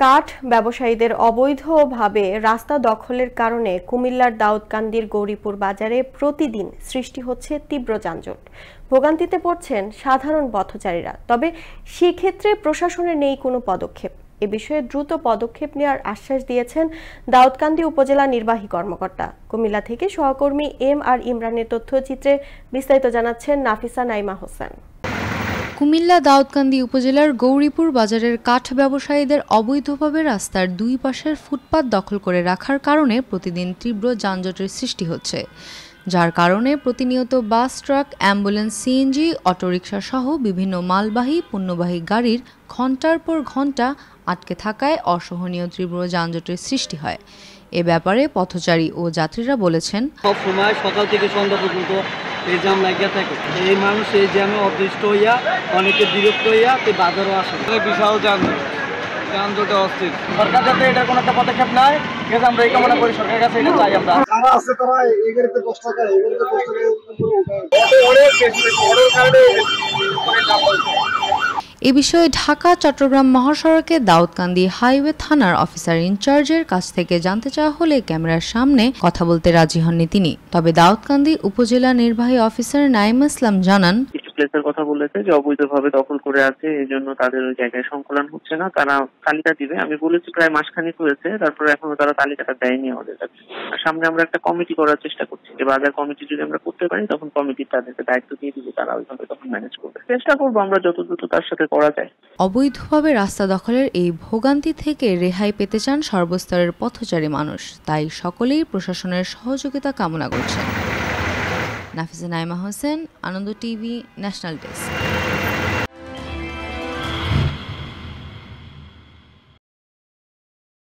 কাঠ ব্যবসায়ীদের অবৈধভাবে রাস্তা দখলের কারণে কুমিল্লার দাউদকান্দির গৌরীপুর বাজারে প্রতিদিন সৃষ্টি হচ্ছে তীব্র যানজট। ভোগান্তিতে পড়ছেন সাধারণ পথচারীরা। তবে সেক্ষেত্রে প্রশাসনের নেই কোনো পদক্ষেপ। এ বিষয়ে দ্রুত পদক্ষেপ নেওয়ার আশ্বাস দিয়েছেন দাউদকান্দি উপজেলা নির্বাহী কর্মকর্তা। কুমিল্লা থেকে সহকর্মী আর ইমরানের তথ্যচিত্রে বিস্তারিত জানাচ্ছেন নাফিসা নাইমা হোসেন। কুমিল্লা দাউদকান্দি উপজেলার গৌরীপুর বাজারের কাঠ ব্যবসায়ীদের অবৈধভাবে রাস্তার দুই পাশের ফুটপাত দখল করে রাখার কারণে প্রতিদিন তীব্র যানজটের সৃষ্টি হচ্ছে, যার কারণে প্রতিনিয়ত বাস, ট্রাক, অ্যাম্বুলেন্স, সিএনজি, অটোরিকশা সহ বিভিন্ন মালবাহী পণ্যবাহী গাড়ির ঘণ্টার পর ঘণ্টা আটকে থাকায় অসহনীয় তীব্র যানজটের সৃষ্টি হয়। এ ব্যাপারে পথচারী ও যাত্রীরা বলেছেন, সব সময় সকাল থেকে সন্ধ্যা পর্যন্ত এই জ্যাম লাগিয়ে থাকে। এই মানুষ এই জ্যামে অদৃষ্ট হইয়া অনেকে বিরক্ত হইয়া বাজারও আসে। বিশাল যানজটে অস্থির। সরকার যাতে এটা কোনো একটা পদক্ষেপ নেয়, আমরা এই কামনা করি। সরকারের কাছে এটা চাই আমরা। যারা আছে তারা এগুলোতে কষ্ট করে, এ বিষয়ে ঢাকা চট্টগ্রাম মহাসড়কে দাউদকান্দি হাইওয়ে থানার অফিসার ইনচার্জের কাছ থেকে জানতে চাওয়া হলে ক্যামেরার সামনে কথা বলতে রাজি হননি তিনি। তবে দাউদকান্দি উপজেলা নির্বাহী অফিসার নাইম ইসলাম জানান, প্লেসের কথা বলেছে যে অবৈধভাবে দখল করে আছে, এই জন্য তাদের ওই জায়গায় সংকলন হচ্ছে না। তারা তালিকা দিবে, আমি বলেছি প্রায় মাসখানেক হয়েছে, তারপর এখনো তারা তালিকাটা দেয়নি আমাদের কাছে। সামনে আমরা একটা কমিটি করার চেষ্টা করছি, যে বাজার কমিটি যদি আমরা করতে পারি তখন কমিটি তাদেরকে দায়িত্ব দিয়ে দিবে, তারা ওইভাবে তখন ম্যানেজ করবে। চেষ্টা করবো আমরা যত দ্রুত তার সাথে করা যায়। অবৈধভাবে রাস্তা দখলের এই ভোগান্তি থেকে রেহাই পেতে চান সর্বস্তরের পথচারী মানুষ, তাই সকলেই প্রশাসনের সহযোগিতা কামনা করছেন। নাফিসা নাইমা হোসেন, আনন্দ টিভি, ন্যাশনাল ডেস্ক।